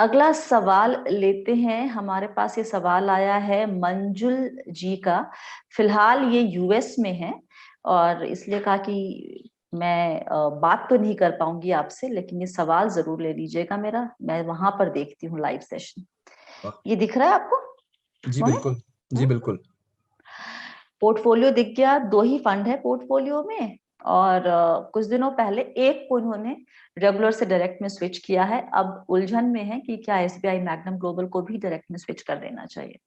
अगला सवाल लेते हैं। हमारे पास ये सवाल आया है मंजुल जी का। फिलहाल ये यूएस में है और इसलिए कहा कि मैं बात तो नहीं कर पाऊंगी आपसे, लेकिन ये सवाल जरूर ले लीजिएगा मेरा। मैं वहां पर देखती हूँ लाइव सेशन। वाह, ये दिख रहा है आपको जी मोहित? बिल्कुल, जी बिल्कुल। पोर्टफोलियो दिख गया। दो ही फंड है पोर्टफोलियो में और कुछ दिनों पहले एक को इन्होंने रेगुलर से डायरेक्ट में स्विच किया है। अब उलझन में है कि क्या एसबीआई मैग्नम ग्लोबल को भी डायरेक्ट में स्विच कर देना चाहिए।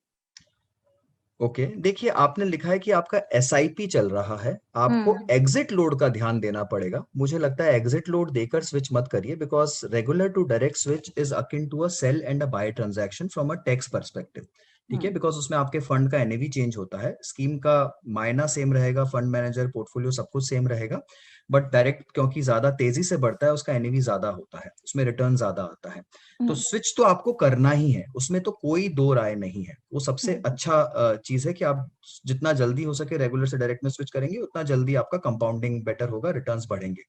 ओके, देखिए आपने लिखा है कि आपका एसआईपी चल रहा है, आपको हम्म। एग्जिट लोड का ध्यान देना पड़ेगा। मुझे लगता है एग्जिट लोड देकर स्विच मत करिए, because regular to direct switch is akin to a sale and a buy transaction from a tax perspective. ठीक है, हम्म। बिकॉज उसमें आपके फंड का एनएवी चेंज होता है, स्कीम का मायना सेम रहेगा, फंड मैनेजर पोर्टफोलियो सब कुछ सेम रहेगा, बट डायरेक्ट क्योंकि ज्यादा तेजी से बढ़ता है उसका एनएवी ज्यादा होता है, उसमें रिटर्न ज्यादा आता है। तो हम्म। स्विच तो आपको करना ही है, उसमें तो कोई दो राय नहीं है। वो सबसे हम्म। अच्छा चीज है कि आप जितना जल्दी हो सके रेगुलर से डायरेक्ट में स्विच करेंगे, उतना जल्दी आपका कंपाउंडिंग बेटर होगा, रिटर्न्स बढ़ेंगे।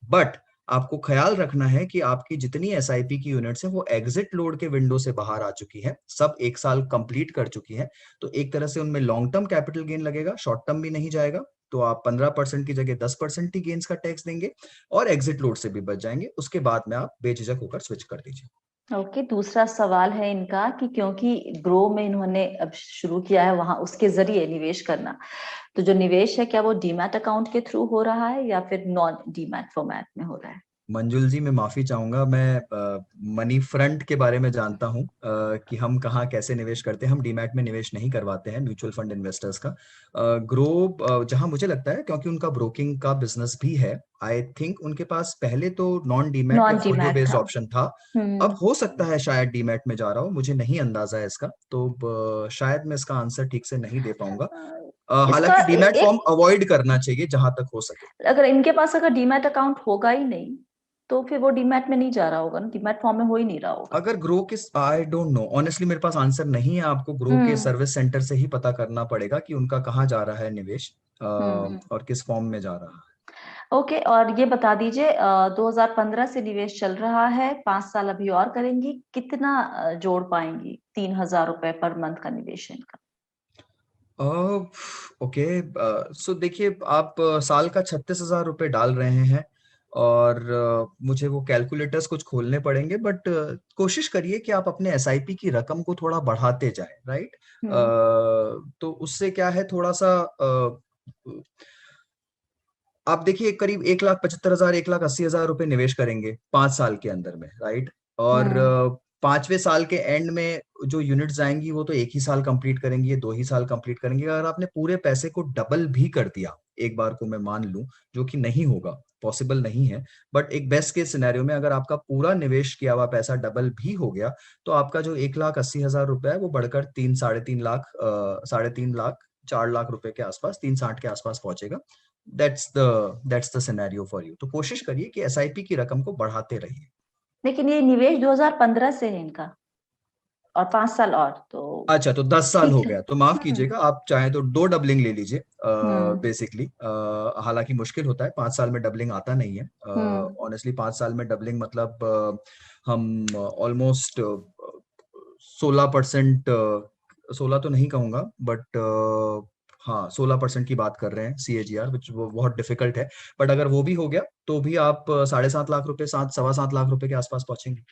बट आपको ख्याल रखना है कि आपकी जितनी एसआईपी की यूनिट्स हैं वो एग्जिट लोड के विंडो से बाहर आ चुकी है, सब एक साल कंप्लीट कर चुकी है। तो एक तरह से उनमें लॉन्ग टर्म कैपिटल गेन लगेगा, शॉर्ट टर्म भी नहीं जाएगा। तो आप 15% की जगह 10% ही गेन्स का टैक्स देंगे और एग्जिट लोड से भी बच जाएंगे। उसके बाद में आप बेझिझक होकर स्विच कर दीजिए। ओके, दूसरा सवाल है इनका कि क्योंकि ग्रो में इन्होंने अब शुरू किया है वहां उसके जरिए निवेश करना, तो जो निवेश है क्या वो डीमैट अकाउंट के थ्रू हो रहा है या फिर नॉन डीमैट फॉर्मेट में हो रहा है? मंजुल जी, मैं माफी चाहूंगा, मैं मनी फ्रंट के बारे में जानता हूं कि हम कहाँ कैसे निवेश करते हैं। हम डीमैट में निवेश नहीं करवाते हैं म्यूचुअल फंड इन्वेस्टर्स का। ग्रो जहां मुझे लगता है क्योंकि उनका ब्रोकिंग का बिजनेस भी है, आई थिंक उनके पास पहले तो नॉन डीमैट या नॉन फोलियो डीमैट बेस्ड था। ऑप्शन था। हम्म। अब हो सकता है शायद डीमैट में जा रहा हो, मुझे नहीं अंदाजा है इसका, तो शायद मैं इसका आंसर ठीक से नहीं दे पाऊंगा। इसका हालांकि डीमैट फॉर्म एक, अवॉइड करना चाहिए जहां तक हो सके। अगर इनके पास अगर डीमैट अकाउंट होगा ही नहीं तो फिर वो डीमैट में नहीं जा रहा होगा ना, डीमैट फॉर्म में हो ही नहीं रहा होगा। अगर ग्रो के, आई डोंट नो ऑनेस्टली, मेरे पास आंसर नहीं है। आपको ग्रो के हम्म। सर्विस सेंटर से ही पता करना पड़ेगा कि उनका कहाँ जा रहा है निवेश, हम्म। और किस फॉर्म में जा रहा है। ओके, और ये बता दीजिए 2015 से निवेश चल रहा है, 5 साल अभी और करेंगी, कितना जोड़ पाएंगी 3,000 रुपए पर मंथ का निवेश है इनका? ओके, सो देखिए आप साल का 36,000 रुपये डाल रहे हैं, और मुझे वो कैलकुलेटर्स कुछ खोलने पड़ेंगे, बट कोशिश करिए कि आप अपने एसआईपी की रकम को थोड़ा बढ़ाते जाएं, राइट। हम्म। तो उससे क्या है, थोड़ा सा आप देखिए करीब 1,75,000 1,80,000 रुपये निवेश करेंगे 5 साल के अंदर में, राइट। और हम्म। 5वें साल के एंड में जो यूनिट्स आएंगी वो तो एक ही साल कंप्लीट करेंगी, ये 2 ही साल कंप्लीट करेंगे। अगर आपने पूरे पैसे को डबल भी कर दिया, एक बार को मैं मान लूं, जो कि नहीं होगा, पॉसिबल नहीं है, बट एक बेस्ट केस सिनेरियो में अगर आपका पूरा निवेश किया हुआ पैसा डबल भी हो गया, तो आपका जो 1,80,000 रुपये है वो बढ़कर 3 साढ़े 3 लाख, 3.5 लाख 4 लाख रुपए के आसपास, 3.60 के आसपास पहुंचेगा। That's the scenario for you. तो कोशिश करिए कि एसआईपी की रकम को बढ़ाते रहिए। लेकिन ये निवेश 2015 से है इनका और 5 साल और तो अच्छा, तो 10 साल हो ठीक है। गया, तो माफ कीजिएगा, आप चाहें तो दो डबलिंग ले लीजिए हम्म। बेसिकली। हालांकि मुश्किल होता है, 5 साल में डबलिंग आता नहीं है हम्म। ऑनेस्टली। 5 साल में डबलिंग मतलब हम ऑलमोस्ट 16%, 16 तो नहीं कहूंगा, बट हाँ 16% की बात कर रहे हैं CAGR, विच वो बहुत डिफिकल्ट है। बट अगर वो भी हो गया तो भी आप 7.5 लाख रुपए, 7 सवा 7 लाख रुपए के आसपास पहुंचेंगे।